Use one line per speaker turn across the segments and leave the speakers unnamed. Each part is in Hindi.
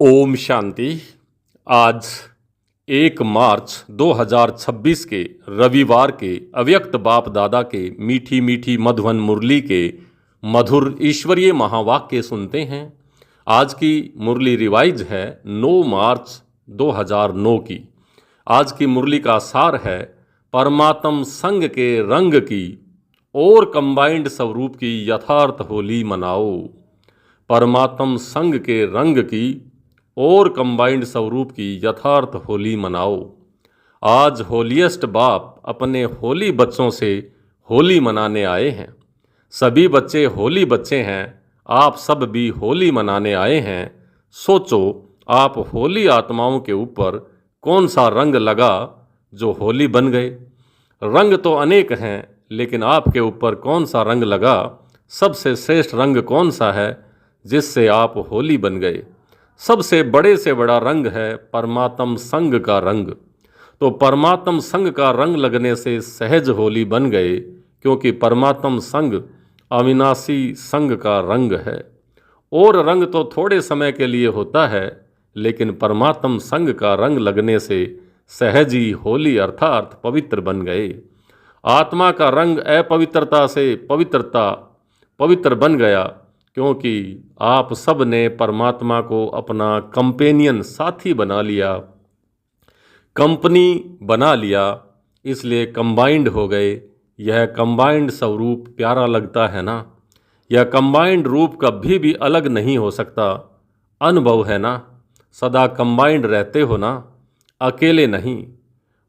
ओम शांति। आज 1 मार्च 2026 के रविवार के अव्यक्त बाप दादा के मीठी मीठी मधुवन मुरली के मधुर ईश्वरीय महावाक्य सुनते हैं। आज की मुरली रिवाइज है 9 मार्च 2009 की। आज की मुरली का सार है परमात्म संग के रंग की और कंबाइंड स्वरूप की यथार्थ होली मनाओ। परमात्म संग के रंग की और कंबाइंड स्वरूप की यथार्थ होली मनाओ। आज होलीएस्ट बाप अपने होली बच्चों से होली मनाने आए हैं। सभी बच्चे होली बच्चे हैं, आप सब भी होली मनाने आए हैं। सोचो, आप होली आत्माओं के ऊपर कौन सा रंग लगा जो होली बन गए। रंग तो अनेक हैं, लेकिन आपके ऊपर कौन सा रंग लगा, सबसे श्रेष्ठ रंग कौन सा है जिससे आप होली बन गए। सबसे बड़े से बड़ा रंग है परमात्म संग का रंग। तो परमात्म संग का रंग लगने से सहज होली बन गए, क्योंकि परमात्म संग अविनाशी संग का रंग है। और रंग तो थोड़े समय के लिए होता है, लेकिन परमात्म संग का रंग लगने से सहज ही होली अर्थात पवित्र बन गए। आत्मा का रंग अपवित्रता से पवित्र बन गया, क्योंकि आप सब ने परमात्मा को अपना कंपेनियन साथी बना लिया, कंपनी बना लिया, इसलिए कंबाइंड हो गए। यह कंबाइंड स्वरूप प्यारा लगता है ना। यह कंबाइंड रूप कभी भी अलग नहीं हो सकता। अनुभव है ना, सदा कंबाइंड रहते हो ना, अकेले नहीं।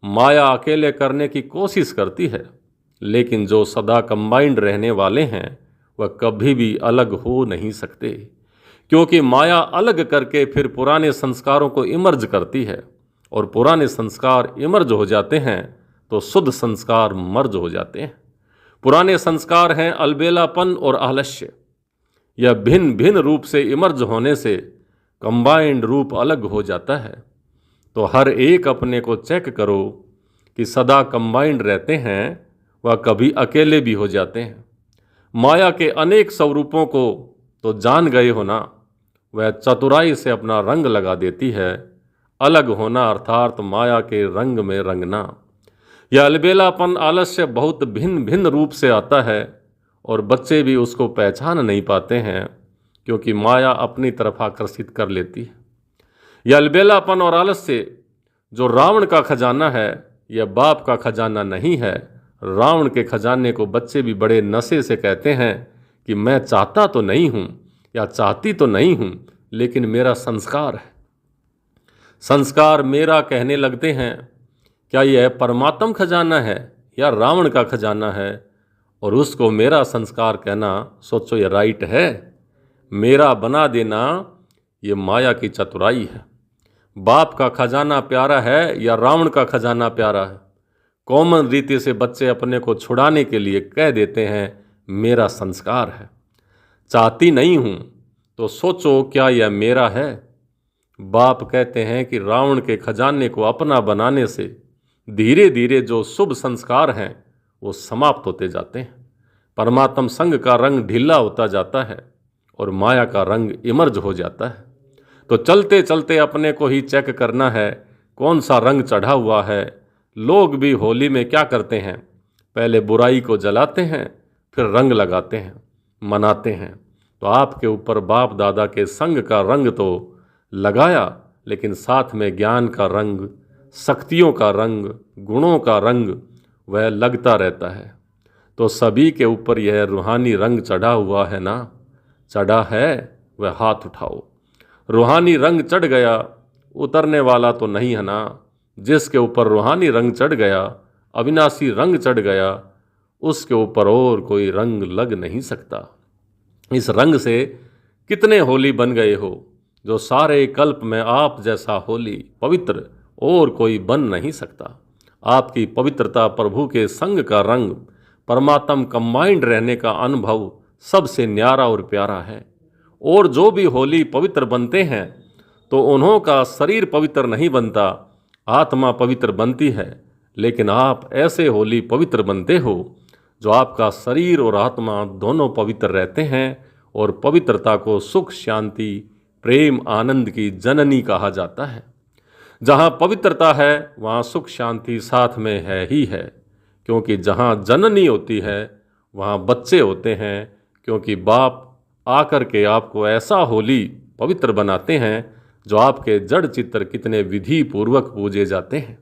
माया अकेले करने की कोशिश करती है, लेकिन जो सदा कंबाइंड रहने वाले हैं वह कभी भी अलग हो नहीं सकते, क्योंकि माया अलग करके फिर पुराने संस्कारों को इमर्ज करती है, और पुराने संस्कार इमर्ज हो जाते हैं तो शुद्ध संस्कार मर्ज हो जाते हैं। पुराने संस्कार हैं अलबेलापन और आलस्य। यह भिन्न भिन्न रूप से इमर्ज होने से कंबाइंड रूप अलग हो जाता है। तो हर एक अपने को चेक करो कि सदा कंबाइंड रहते हैं, वह कभी अकेले भी हो जाते हैं। माया के अनेक स्वरूपों को तो जान गए हो ना। वह चतुराई से अपना रंग लगा देती है। अलग होना अर्थात माया के रंग में रंगना। यह अलबेलापन आलस्य बहुत भिन्न भिन्न रूप से आता है, और बच्चे भी उसको पहचान नहीं पाते हैं, क्योंकि माया अपनी तरफ आकर्षित कर लेती है। यह अलबेलापन और आलस्य जो रावण का खजाना है, यह बाप का खजाना नहीं है। रावण के खजाने को बच्चे भी बड़े नशे से कहते हैं कि मैं चाहता तो नहीं हूँ या चाहती तो नहीं हूँ, लेकिन मेरा संस्कार है। संस्कार मेरा कहने लगते हैं। क्या यह परमात्म खजाना है या रावण का खजाना है? और उसको मेरा संस्कार कहना, सोचो ये राइट है? मेरा बना देना ये माया की चतुराई है। बाप का खजाना प्यारा है या रावण का खजाना प्यारा है? कॉमन रीति से बच्चे अपने को छुड़ाने के लिए कह देते हैं मेरा संस्कार है। चाहती नहीं हूँ तो सोचो क्या यह मेरा है? बाप कहते हैं कि रावण के खजाने को अपना बनाने से धीरे धीरे जो शुभ संस्कार हैं वो समाप्त होते जाते हैं। परमात्म संग का रंग ढीला होता जाता है और माया का रंग इमर्ज हो जाता है। तो चलते चलते अपने को ही चेक करना है कौन सा रंग चढ़ा हुआ है। लोग भी होली में क्या करते हैं, पहले बुराई को जलाते हैं, फिर रंग लगाते हैं, मनाते हैं। तो आपके ऊपर बाप दादा के संग का रंग तो लगाया, लेकिन साथ में ज्ञान का रंग, शक्तियों का रंग, गुणों का रंग वह लगता रहता है। तो सभी के ऊपर यह रूहानी रंग चढ़ा हुआ है ना। चढ़ा है वह हाथ उठाओ। रूहानी रंग चढ़ गया, उतरने वाला तो नहीं है ना। जिसके ऊपर रूहानी रंग चढ़ गया, अविनाशी रंग चढ़ गया, उसके ऊपर और कोई रंग लग नहीं सकता। इस रंग से कितने होली बन गए हो, जो सारे कल्प में आप जैसा होली पवित्र और कोई बन नहीं सकता। आपकी पवित्रता, प्रभु के संग का रंग, परमात्म कंबाइंड रहने का अनुभव सबसे न्यारा और प्यारा है। और जो भी होली पवित्र बनते हैं, तो उन्हों का शरीर पवित्र नहीं बनता, आत्मा पवित्र बनती है। लेकिन आप ऐसे होली पवित्र बनते हो जो आपका शरीर और आत्मा दोनों पवित्र रहते हैं, और पवित्रता को सुख, शांति, प्रेम आनंद की जननी कहा जाता है। जहाँ पवित्रता है वहाँ सुख शांति साथ में है ही है, क्योंकि जहाँ जननी होती है वहाँ बच्चे होते हैं, क्योंकि बाप आकर के आपको ऐसा होली पवित्र बनाते हैं जो आपके जड़ चित्र कितने विधि पूर्वक पूजे जाते हैं।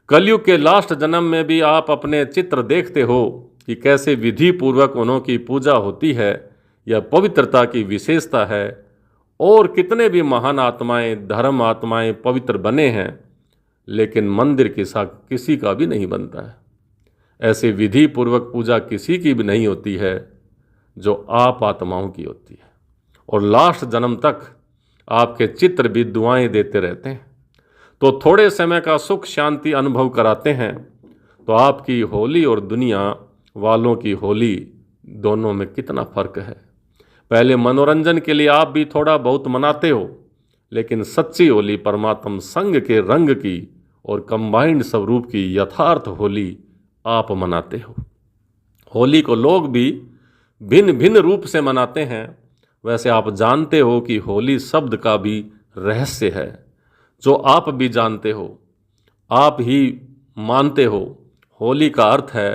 कलयुग के लास्ट जन्म में भी आप अपने चित्र देखते हो कि कैसे विधि पूर्वक उनकी पूजा होती है। यह पवित्रता की विशेषता है। और कितने भी महान आत्माएं, धर्म आत्माएं पवित्र बने हैं, लेकिन मंदिर किसी का भी नहीं बनता है। ऐसे विधि पूर्वक पूजा किसी की भी नहीं होती है जो आप आत्माओं की होती है। और लास्ट जन्म तक आपके चित्र भी दुआएं देते रहते हैं। तो थोड़े समय का सुख शांति अनुभव कराते हैं, तो आपकी होली और दुनिया वालों की होली दोनों में कितना फर्क है। पहले मनोरंजन के लिए आप भी थोड़ा बहुत मनाते हो, लेकिन सच्ची होली परमात्म संग के रंग की और कंबाइंड स्वरूप की यथार्थ होली आप मनाते हो। होली को लोग भी भिन्न भिन्न रूप से मनाते हैं। वैसे आप जानते हो कि होली शब्द का भी रहस्य है, जो आप भी जानते हो, आप ही मानते हो। होली का अर्थ है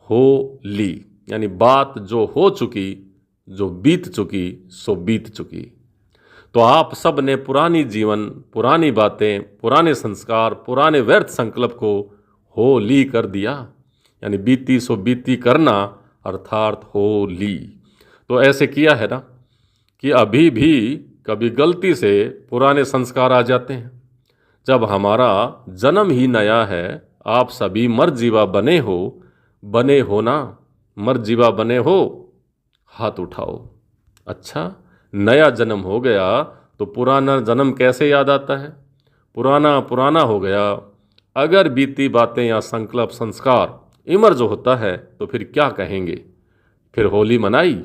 होली, यानी बात जो हो चुकी, जो बीत चुकी सो बीत चुकी। तो आप सब ने पुरानी जीवन, पुरानी बातें, पुराने संस्कार, पुराने व्यर्थ संकल्प को होली कर दिया, यानी बीती सो बीती करना अर्थात होली। तो ऐसे किया है ना कि अभी भी कभी गलती से पुराने संस्कार आ जाते हैं। जब हमारा जन्म ही नया है, आप सभी मर्जीवा बने हो ना, मर्जीवा बने हो, हाथ उठाओ। अच्छा, नया जन्म हो गया तो पुराना जन्म कैसे याद आता है? पुराना पुराना हो गया। अगर बीती बातें या संकल्प संस्कार इमर्ज होता है तो फिर क्या कहेंगे? फिर होली मनाई,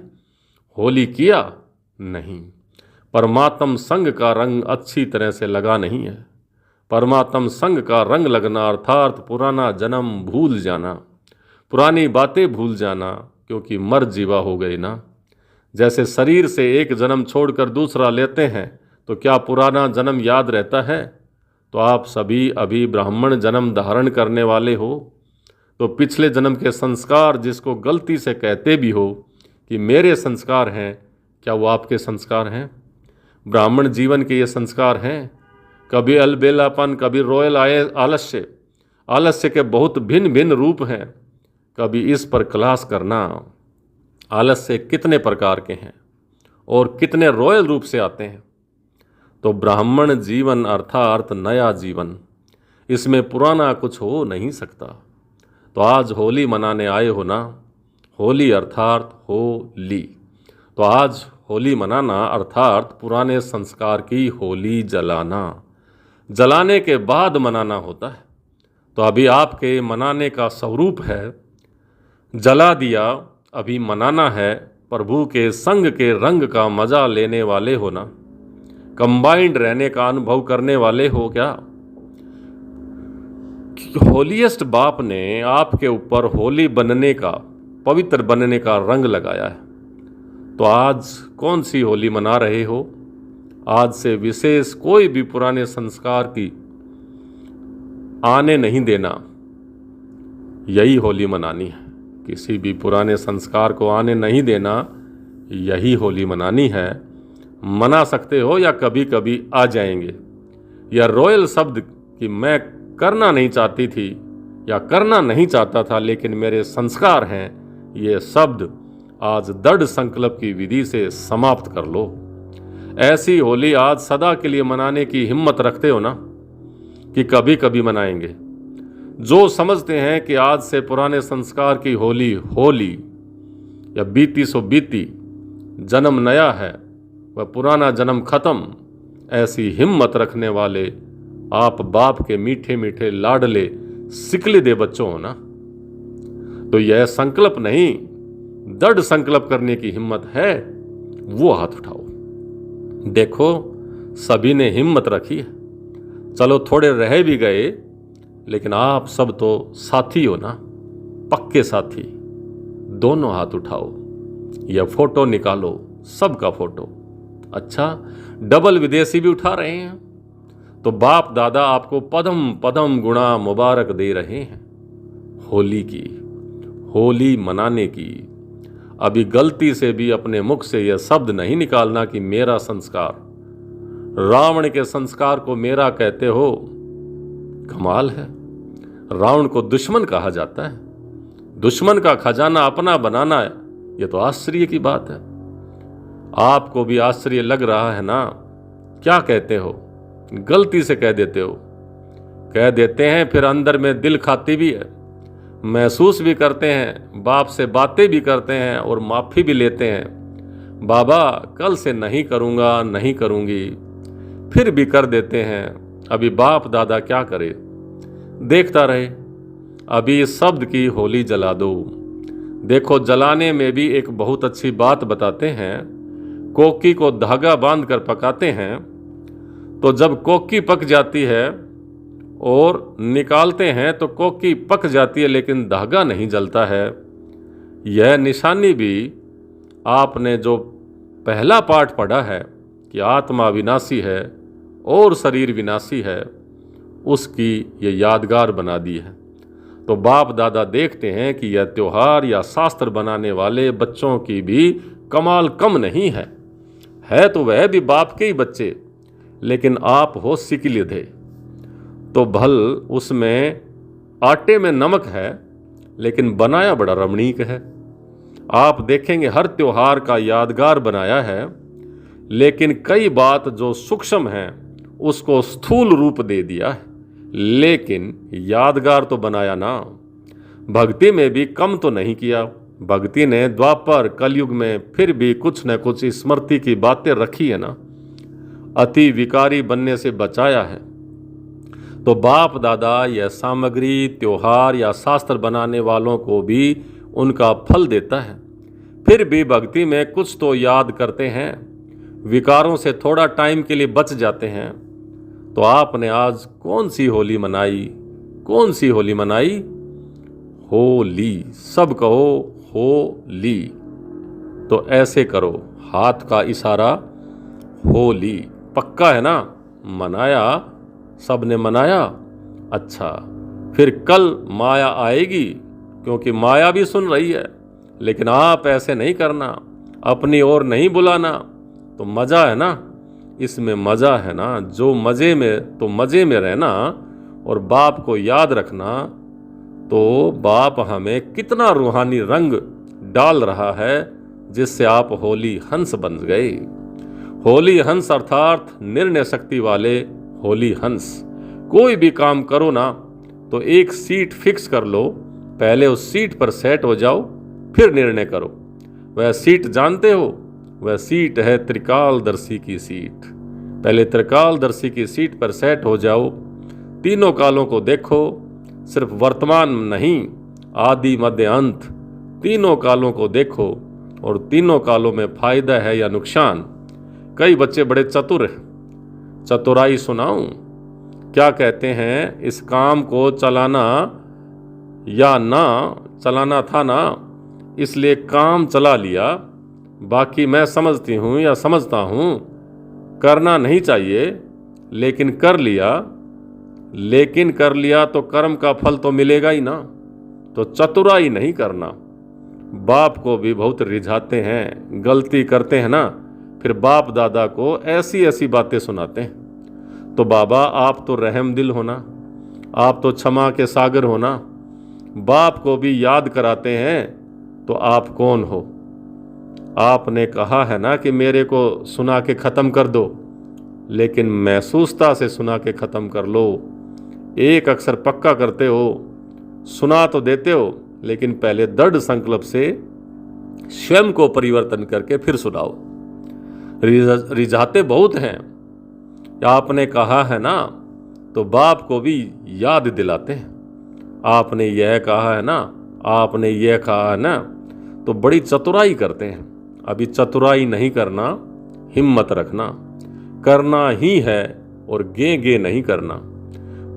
होली किया नहीं। परमात्म संग का रंग अच्छी तरह से लगा नहीं है। परमात्म संग का रंग लगना अर्थात पुराना जन्म भूल जाना, पुरानी बातें भूल जाना, क्योंकि मर जीवा हो गए ना। जैसे शरीर से एक जन्म छोड़कर दूसरा लेते हैं तो क्या पुराना जन्म याद रहता है? तो आप सभी अभी ब्राह्मण जन्म धारण करने वाले हो, तो पिछले जन्म के संस्कार जिसको गलती से कहते भी हो कि मेरे संस्कार हैं, क्या वो आपके संस्कार हैं? ब्राह्मण जीवन के ये संस्कार हैं? कभी अलबेलापन, कभी रोयल आलस्य। आलस्य के बहुत भिन्न भिन्न रूप हैं। कभी इस पर क्लास करना, आलस्य कितने प्रकार के हैं और कितने रॉयल रूप से आते हैं। तो ब्राह्मण जीवन अर्थात नया जीवन, इसमें पुराना कुछ हो नहीं सकता। तो आज होली मनाने आए हो ना, होली अर्थात होली। तो आज होली मनाना अर्थात पुराने संस्कार की होली जलाना, जलाने के बाद मनाना होता है। तो अभी आपके मनाने का स्वरूप है जला दिया, अभी मनाना है। प्रभु के संग के रंग का मजा लेने वाले हो ना, कंबाइंड रहने का अनुभव करने वाले हो क्या? होलीएस्ट बाप ने आपके ऊपर होली बनने का, पवित्र बनने का रंग लगाया है। तो आज कौन सी होली मना रहे हो? आज से विशेष कोई भी पुराने संस्कार की आने नहीं देना, यही होली मनानी है। किसी भी पुराने संस्कार को आने नहीं देना, यही होली मनानी है। मना सकते हो या कभी कभी आ जाएंगे। या रॉयल शब्द कि मैं करना नहीं चाहती थी या करना नहीं चाहता था लेकिन मेरे संस्कार हैं, ये शब्द आज दृढ़ संकल्प की विधि से समाप्त कर लो। ऐसी होली आज सदा के लिए मनाने की हिम्मत रखते हो ना, कि कभी कभी मनाएंगे। जो समझते हैं कि आज से पुराने संस्कार की होली होली या बीती सो बीती, जन्म नया है वह पुराना जन्म खत्म, ऐसी हिम्मत रखने वाले आप बाप के मीठे मीठे लाडले सिकले दे बच्चों हो ना। तो यह संकल्प नहीं, दृढ़ संकल्प करने की हिम्मत है, वो हाथ उठाओ। देखो सभी ने हिम्मत रखी है। चलो थोड़े रह भी गए, लेकिन आप सब तो साथी हो ना, पक्के साथी। दोनों हाथ उठाओ, यह फोटो निकालो, सबका फोटो। अच्छा, डबल विदेशी भी उठा रहे हैं। तो बाप दादा आपको पदम पदम गुणा मुबारक दे रहे हैं होली की, होली मनाने की। अभी गलती से भी अपने मुख से यह शब्द नहीं निकालना कि मेरा संस्कार, रावण के संस्कार को मेरा कहते हो। कमाल है, रावण को दुश्मन कहा जाता है। दुश्मन का खजाना अपना बनाना, यह तो आश्चर्य की बात है। आपको भी आश्चर्य लग रहा है ना? क्या कहते हो? गलती से कह देते हो, कह देते हैं, फिर अंदर में दिल खाती भी है, महसूस भी करते हैं, बाप से बातें भी करते हैं और माफ़ी भी लेते हैं। बाबा कल से नहीं करूँगा, नहीं करूँगी, फिर भी कर देते हैं। अभी बाप दादा क्या करे, देखता रहे। अभी इस शब्द की होली जला दो। देखो, जलाने में भी एक बहुत अच्छी बात बताते हैं। कोकी को धागा बांध कर पकाते हैं, तो जब कोकी पक जाती है और निकालते हैं तो कोकी पक जाती है, लेकिन धागा नहीं जलता है। यह निशानी भी आपने जो पहला पाठ पढ़ा है कि आत्मा विनाशी है और शरीर विनाशी है, उसकी ये यादगार बना दी है। तो बाप दादा देखते हैं कि यह त्योहार या शास्त्र बनाने वाले बच्चों की भी कमाल कम नहीं है तो वह भी बाप के ही बच्चे, लेकिन आप हो सिकिलिधे। तो भल उसमें आटे में नमक है, लेकिन बनाया बड़ा रमणीक है। आप देखेंगे हर त्योहार का यादगार बनाया है, लेकिन कई बात जो सूक्ष्म है उसको स्थूल रूप दे दिया है, लेकिन यादगार तो बनाया ना। भक्ति में भी कम तो नहीं किया। भक्ति ने द्वापर कलयुग में फिर भी कुछ न कुछ स्मृति की बातें रखी है ना, अति विकारी बनने से बचाया है। तो बाप दादा यह सामग्री त्योहार या शास्त्र बनाने वालों को भी उनका फल देता है। फिर भी भक्ति में कुछ तो याद करते हैं, विकारों से थोड़ा टाइम के लिए बच जाते हैं। तो आपने आज कौन सी होली मनाई? कौन सी होली मनाई? होली। सब कहो होली। तो ऐसे करो, हाथ का इशारा, होली। पक्का है ना? मनाया? सब ने मनाया? अच्छा, फिर कल माया आएगी, क्योंकि माया भी सुन रही है, लेकिन आप ऐसे नहीं करना, अपनी ओर नहीं बुलाना। तो मज़ा है ना, इसमें मज़ा है ना। जो मज़े में, तो मज़े में रहना और बाप को याद रखना। तो बाप हमें कितना रूहानी रंग डाल रहा है, जिससे आप होली हंस बन गए। होली हंस अर्थात निर्णय शक्ति वाले होली हंस। कोई भी काम करो ना, तो एक सीट फिक्स कर लो, पहले उस सीट पर सेट हो जाओ, फिर निर्णय करो। वह सीट जानते हो? वह सीट है त्रिकालदर्शी की सीट। पहले त्रिकालदर्शी की सीट पर सेट हो जाओ, तीनों कालों को देखो, सिर्फ वर्तमान नहीं, आदि मध्य अंत, तीनों कालों को देखो, और तीनों कालों में फायदा है या नुकसान। कई बच्चे बड़े चतुर हैं, चतुराई सुनाऊं? क्या कहते हैं, इस काम को चलाना या ना चलाना था ना, इसलिए काम चला लिया, बाकी मैं समझती हूँ या समझता हूँ करना नहीं चाहिए, लेकिन कर लिया तो कर्म का फल तो मिलेगा ही ना। तो चतुराई नहीं करना। बाप को भी बहुत रिझाते हैं, गलती करते हैं ना, फिर बाप दादा को ऐसी ऐसी बातें सुनाते हैं। तो बाबा आप तो रहम दिल होना, आप तो क्षमा के सागर होना, बाप को भी याद कराते हैं। तो आप कौन हो? आपने कहा है ना कि मेरे को सुना के ख़त्म कर दो, लेकिन महसूसता से सुना के ख़त्म कर लो। एक अक्षर पक्का करते हो, सुना तो देते हो, लेकिन पहले दृढ़ संकल्प से स्वयं को परिवर्तन करके फिर सुनाओ। रिझाते बहुत हैं। आपने कहा है ना, तो बाप को भी याद दिलाते हैं। आपने यह कहा है ना, आपने यह कहा है ना, तो बड़ी चतुराई करते हैं। अभी चतुराई नहीं करना, हिम्मत रखना, करना ही है, और गे नहीं करना।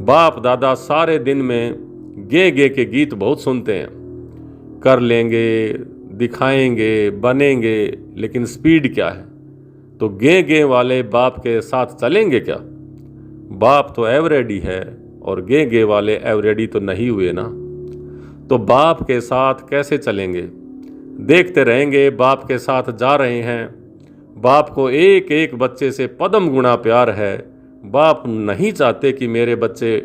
बाप दादा सारे दिन में गे के गीत बहुत सुनते हैं, कर लेंगे, दिखाएंगे, बनेंगे, लेकिन स्पीड क्या है? तो गे वाले बाप के साथ चलेंगे क्या? बाप तो एवरेडी है और गे वाले एवरेडी तो नहीं हुए ना। तो बाप के साथ कैसे चलेंगे? देखते रहेंगे बाप के साथ जा रहे हैं। बाप को एक एक बच्चे से पदम गुणा प्यार है। बाप नहीं चाहते कि मेरे बच्चे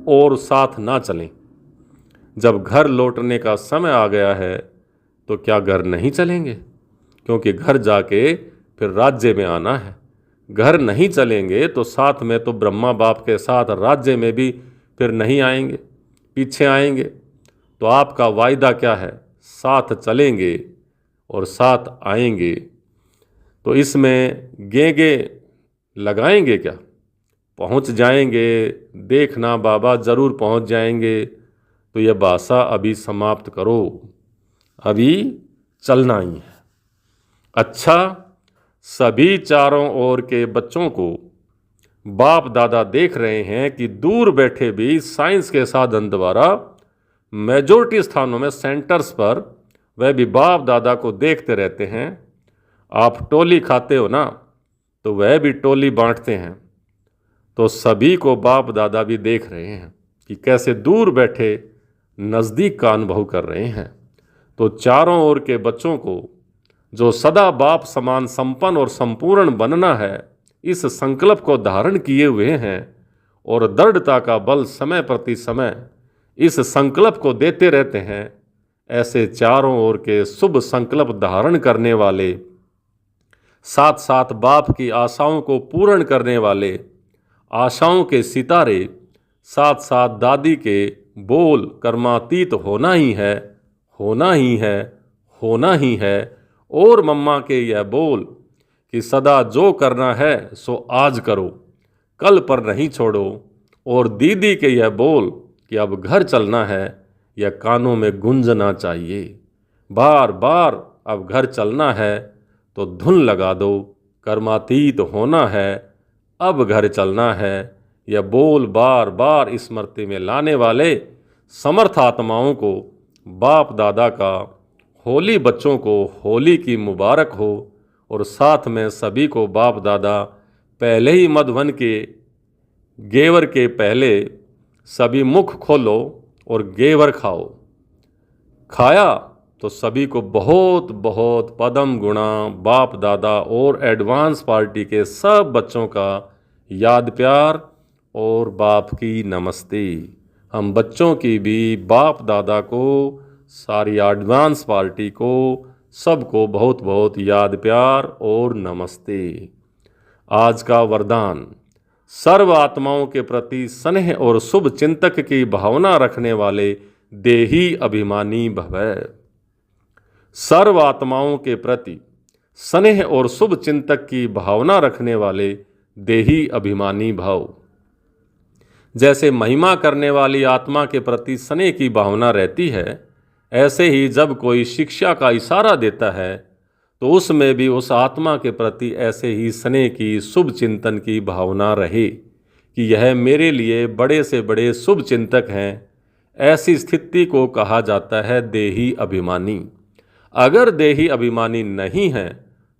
और साथ ना चलें। जब घर लौटने का समय आ गया है तो क्या घर नहीं चलेंगे? क्योंकि घर जाके फिर राज्य में आना है। घर नहीं चलेंगे तो साथ में तो ब्रह्मा बाप के साथ राज्य में भी फिर नहीं आएंगे, पीछे आएंगे। तो आपका वायदा क्या है? साथ चलेंगे और साथ आएंगे। तो इसमें गे लगाएंगे क्या? पहुंच जाएंगे, देखना बाबा ज़रूर पहुंच जाएंगे। तो यह भाषा अभी समाप्त करो, अभी चलना ही है। अच्छा, सभी चारों ओर के बच्चों को बाप दादा देख रहे हैं कि दूर बैठे भी साइंस के साधन द्वारा मेजॉरिटी स्थानों में सेंटर्स पर वह भी बाप दादा को देखते रहते हैं। आप टोली खाते हो ना, तो वह भी टोली बांटते हैं। तो सभी को बाप दादा भी देख रहे हैं कि कैसे दूर बैठे नज़दीक का अनुभव कर रहे हैं। तो चारों ओर के बच्चों को जो सदा बाप समान संपन्न और संपूर्ण बनना है, इस संकल्प को धारण किए हुए हैं और दृढ़ता का बल समय प्रति समय इस संकल्प को देते रहते हैं। ऐसे चारों ओर के शुभ संकल्प धारण करने वाले, साथ साथ बाप की आशाओं को पूर्ण करने वाले, आशाओं के सितारे, साथ साथ दादी के बोल कर्मातीत होना ही है, होना ही है, होना ही है। और मम्मा के यह बोल कि सदा जो करना है सो आज करो, कल पर नहीं छोड़ो। और दीदी के यह बोल कि अब घर चलना है, यह कानों में गूंजना चाहिए। बार बार अब घर चलना है तो धुन लगा दो, कर्मातीत होना है, अब घर चलना है। यह बोल बार बार स्मृति में लाने वाले समर्थ आत्माओं को बाप दादा का, होली बच्चों को होली की मुबारक हो। और साथ में सभी को बाप दादा पहले ही मधुवन के गेवर के पहले सभी मुख खोलो और गेवर खाओ। खाया तो सभी को बहुत बहुत पदम गुणा बाप दादा और एडवांस पार्टी के सब बच्चों का याद प्यार और बाप की नमस्ते। हम बच्चों की भी बाप दादा को, सारी एडवांस पार्टी को, सबको बहुत बहुत याद प्यार और नमस्ते। आज का वरदान, सर्व आत्माओं के प्रति स्नेह और शुभ चिंतक की भावना रखने वाले देही अभिमानी भवै। सर्व आत्माओं के प्रति स्नेह और शुभ चिंतक की भावना रखने वाले देही अभिमानी भव। जैसे महिमा करने वाली आत्मा के प्रति स्नेह की भावना रहती है, ऐसे ही जब कोई शिक्षा का इशारा देता है तो उसमें भी उस आत्मा के प्रति ऐसे ही स्नेह की, शुभ चिंतन की भावना रहे कि यह मेरे लिए बड़े से बड़े शुभ चिंतक हैं। ऐसी स्थिति को कहा जाता है देही अभिमानी। अगर देही अभिमानी नहीं है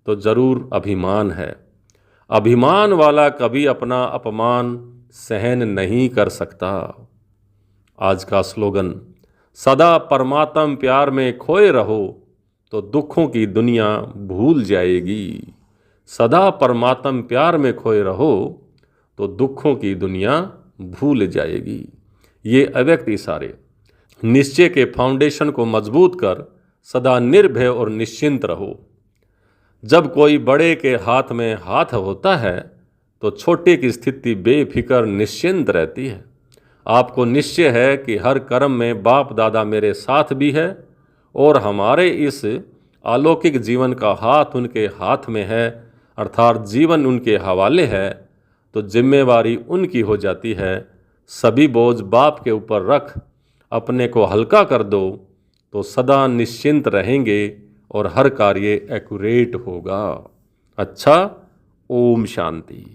तो जरूर अभिमान है। अभिमान वाला कभी अपना अपमान सहन नहीं कर सकता। आज का स्लोगन, सदा परमात्म प्यार में खोए रहो तो दुखों की दुनिया भूल जाएगी। सदा परमात्म प्यार में खोए रहो तो दुखों की दुनिया भूल जाएगी। ये अव्यक्त इशारे निश्चय के फाउंडेशन को मजबूत कर सदा निर्भय और निश्चिंत रहो। जब कोई बड़े के हाथ में हाथ होता है तो छोटे की स्थिति बेफिक्र निश्चिंत रहती है। आपको निश्चय है कि हर कर्म में बाप दादा मेरे साथ भी है और हमारे इस अलौकिक जीवन का हाथ उनके हाथ में है, अर्थात जीवन उनके हवाले है। तो जिम्मेवारी उनकी हो जाती है। सभी बोझ बाप के ऊपर रख अपने को हल्का कर दो तो सदा निश्चिंत रहेंगे और हर कार्य एक्यूरेट होगा। अच्छा, ओम शांति।